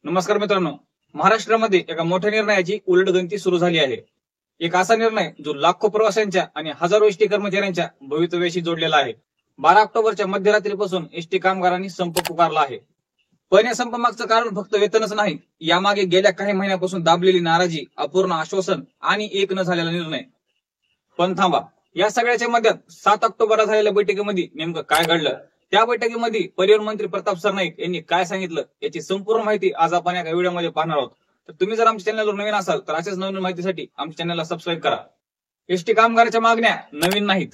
नमस्कार मित्रांनो, महाराष्ट्रामध्ये एका मोठ्या निर्णयाची उलटगंती सुरू झाली आहे। एक असा निर्णय जो लाखो प्रवाशांच्या आणि हजारो एसटी कर्मचाऱ्यांच्या भवितव्याशी जोडलेला आहे। 12 ऑक्टोबरच्या मध्यरात्रीपासून एसटी कामगारांनी संप पुकारला आहे। पण या संपामागचं कारण फक्त वेतनच नाही, यामागे गेल्या काही महिन्यापासून दाबलेली नाराजी, अपूर्ण आश्वासन आणि एक न झालेला निर्णय। पण थांबा, या सगळ्याच्या मध्यात 7 ऑक्टोबरला झालेल्या बैठकीमध्ये नेमकं काय घडलं, त्या बैठकीमध्ये परिवहन मंत्री प्रताप सरनाईक यांनी काय सांगितलं, याची संपूर्ण माहिती आज आपण या व्हिडिओमध्ये पाहणार आहोत। तर तुम्ही जर आमच्या चॅनलवर नवीन असाल तर अशाच नवीन माहितीसाठी आमच्या चॅनलला सबस्क्राईब करा। एसटी कामगारांच्या मागण्या नवीन नाहीत।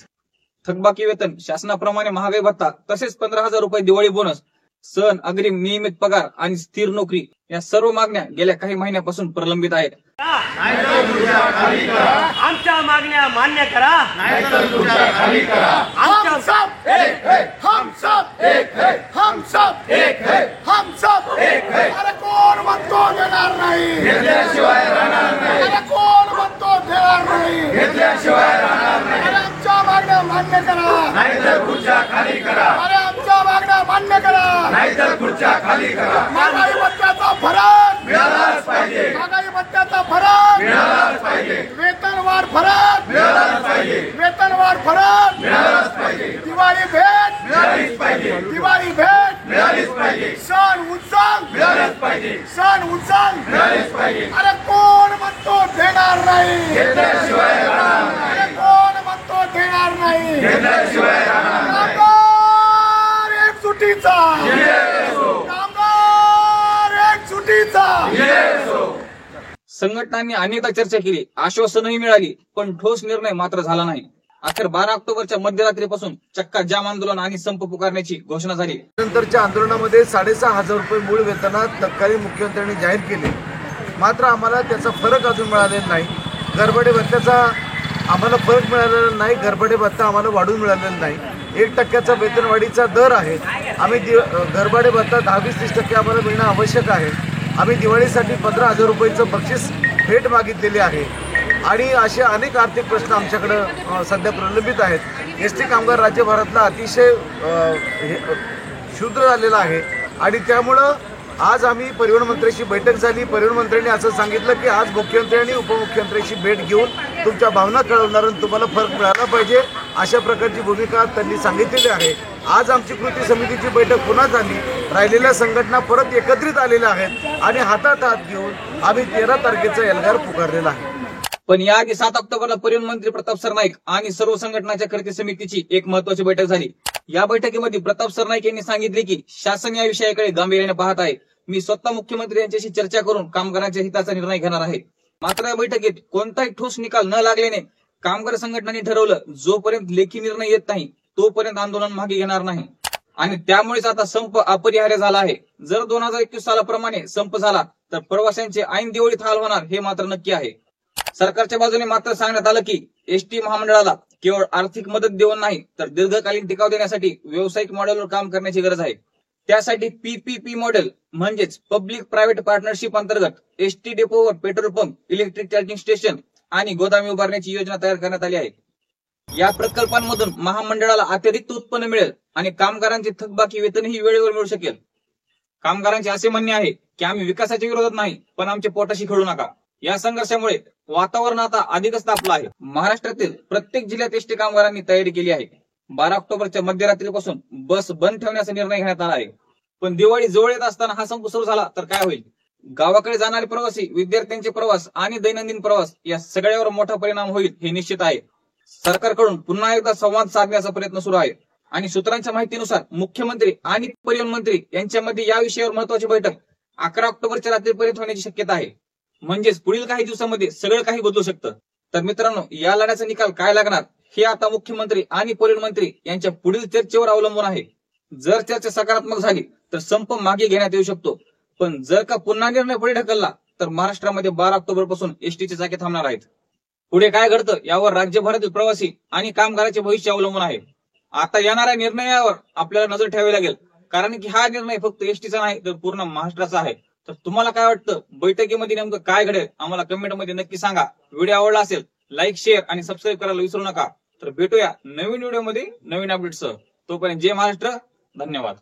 थकबाकी वेतन, शासनाप्रमाणे महागाई भत्ता, तसेच 15,000 रुपये दिवाळी बोनस, सण, अग्रिम, नियमित पगार आणि स्थिर नोकरी या सर्व मागण्या गेल्या काही महिन्यापासून प्रलंबित आहेत। आमच्या मागण्या मान्य करा, नाहीतर खुर्च्या खाली करा। हम सब एक है, हम सब एक है, हम सब एक है, हम सब एक है। अरे कोण म्हणतो देणार नाही, घेतल्याशिवाय राहणार नाही। अरे कोण म्हणतो देणार नाही, घेतल्याशिवाय राहणार नाही। अरे आमच्या मागण्या मान्य करा, नाहीतर खुर्च्या खाली करा। अरे आमच्या मागण्या मान्य करा, नाहीतर खुर्च्या खाली करा। महागाई भत्त्याचा फरक मिळालाच पाहिजे, महागाई भत्त्याचा फरक मिळालाच पाहिजे, वेतनवाढ फरक मिळालाच पाहिजे, वेतनवाढ फरक मिळालाच पाहिजे, दिवाळी भेट मिळालीच पाहिजे, दिवाळी भेट मिळालीच पाहिजे, सण उत्सव मिळालेच पाहिजे, सण उत्सव मिळालेच पाहिजे। अरे कोण म्हणतो देणार नाही, घेतल्याशिवाय राहणार नाही। अरे कोण म्हणतो देणार नाही, घेतल्याशिवाय राहणार नाही। कामगार एकजुटीचा कामगार एकजुटीचा संघटनांनी अनेकदा चर्चा केली, आश्वासनही मिळाली, पण ठोस निर्णय मात्र झाला नाही। अखेर 12 ऑक्टोबरच्या मध्यरात्रीपासून चक्का जाम आंदोलन आणि संप पुकारण्याची घोषणा झाली। नंतरच्या आंदोलनामध्ये 6,500 रुपये मूळ वेतनात तत्कालीन मुख्यमंत्र्यांनी जाहीर केले, मात्र आम्हाला त्याचा फरक अजून मिळालेला नाही। घरभाडे भत्त्याचा आम्हाला फरक मिळालेला नाही, घरभाडे भत्ता आम्हाला वाढून मिळालेला नाही। 1% वेतनवाढीचा दर आहे। आम्ही घरभाडे भत्ता 10-20-30% आम्हाला मिळणं आवश्यक आहे। आम्ही दिवाळीसाठी 15,000 रुपयाचं बक्षीस भेट मागितलेली आहे आणि असे अनेक आर्थिक प्रश्न आमच्याकडे सध्या प्रलंबित आहेत। एसटी कामगार राज्यभरातला अतिशय क्षुद्र झालेला आहे आणि त्यामुळं आज आम्ही परिवहन मंत्र्यांची बैठक झाली। परिवहन मंत्र्यांनी असं सांगितलं की आज मुख्यमंत्री आणि उपमुख्यमंत्र्यांची भेट घेऊन तुमच्या भावना कळवणार आणि तुम्हाला फरक मिळाला पाहिजे, अशा प्रकारची भूमिका त्यांनी सांगितलेली आहे। आज आमची कृती समितीची बैठक पुन्हा झाली, राहिलेल्या संघटना परत एकत्रित आलेल्या आहेत आणि हातात हात घेऊन आम्ही 13 तारखेचा एल्गार पुकारलेला आहे। पण याआधी 7 ऑक्टोबरला परिवहन मंत्री प्रताप सरनाईक आणि सर्व संघटनांच्या कृती समितीची एक महत्त्वाची बैठक झाली। या बैठकीमध्ये प्रताप सरनाईक यांनी सांगितले की शासन या विषयाकडे गांभीर्याने पाहत आहे। मी स्वतः मुख्यमंत्री यांच्याशी चर्चा करून कामगारांच्या हिताचा निर्णय घेणार आहे। मात्र या बैठकीत कोणताही ठोस निकाल न लागल्याने कामगार संघटनांनी ठरवलं, जोपर्यंत लेखी निर्णय येत नाही तोपर्यंत आंदोलन मागे घेणार नाही आणि त्यामुळेच आता संप अपरिहार्य झाला आहे। जर 2021 सालाप्रमाणे संप झाला तर प्रवाशांचे ऐन दिवाळीत हाल होणार हे मात्र नक्की आहे। सरकारच्या बाजूने मात्र सांगण्यात आलं की एसटी महामंडळाला केवळ आर्थिक मदत देऊन नाही तर दीर्घकालीन टिकाव देण्यासाठी व्यावसायिक मॉडेलवर काम करण्याची गरज आहे। त्यासाठी पीपीपी मॉडेल म्हणजेच पब्लिक प्रायव्हेट पार्टनरशिप अंतर्गत एसटी डेपोवर petrol pump, electric charging station आणि गोदामे उभारण्याची योजना तयार करण्यात आली आहे। या प्रकल्पांमधून महामंडळाला अतिरिक्त उत्पन्न मिळेल आणि कामगारांचे थकबाकी वेतनही वेळेवर मिळू शकेल। कामगारांचे असे म्हणणे आहे की आम्ही विकासाच्या विरोधात नाही, पण आमच्या पोटाशी खेळू नका। या संघर्षामुळे वातावरण आता अधिकच तापलं आहे। महाराष्ट्रातील प्रत्येक जिल्ह्यात एसटी कामगारांनी तयारी केली आहे। 12 ऑक्टोबरच्या मध्यरात्रीपासून बस बंद ठेवण्याचा निर्णय घेण्यात आला आहे। पण दिवाळी जवळ येत असताना हा संप सुरू झाला तर काय होईल? गावाकडे जाणारे प्रवासी, विद्यार्थ्यांचे प्रवास आणि दैनंदिन प्रवास या सगळ्यावर मोठा परिणाम होईल हे निश्चित आहे। सरकारकडून पुन्हा एकदा संवाद साधण्याचा प्रयत्न सुरू आहे आणि सूत्रांच्या माहितीनुसार मुख्यमंत्री आणि परिवहन मंत्री यांच्यामध्ये या विषयावर महत्वाची बैठक 11 ऑक्टोबरच्या रात्रीपर्यंत होण्याची शक्यता आहे। म्हणजेच पुढील काही दिवसांमध्ये सगळं काही बदलू शकतं। तर मित्रांनो, या लढ्याचा निकाल काय लागणार हे आता मुख्यमंत्री आणि परिवहन मंत्री यांच्या पुढील चर्चेवर अवलंबून आहे। जर चर्चा सकारात्मक झाली तर संप मागे घेण्यात येऊ शकतो, पण जर का पुन्हा निर्णय पुढे ढकलला तर महाराष्ट्रामध्ये 12 ऑक्टोबर पासून एसटीचे चाके थांबणार आहेत। पुढे काय घडतं यावर राज्यभरातील प्रवासी आणि कामगारांचे भविष्य अवलंबून आहे। आता येणाऱ्या निर्णयावर आपल्याला नजर ठेवावी लागेल, कारण की हा निर्णय फक्त एसटीचा नाही तर पूर्ण महाराष्ट्राचा आहे। तर तुम्हाला काय वाटतं, बैठकीमध्ये नेमकं काय घडेल आम्हाला कमेंटमध्ये नक्की सांगा। व्हिडिओ आवडला असेल लाईक, शेअर आणि सबस्क्राईब करायला विसरू नका। तर भेटूया नवीन व्हिडिओमध्ये नवीन अपडेट्ससह। तोपर्यंत जय महाराष्ट्र, धन्यवाद।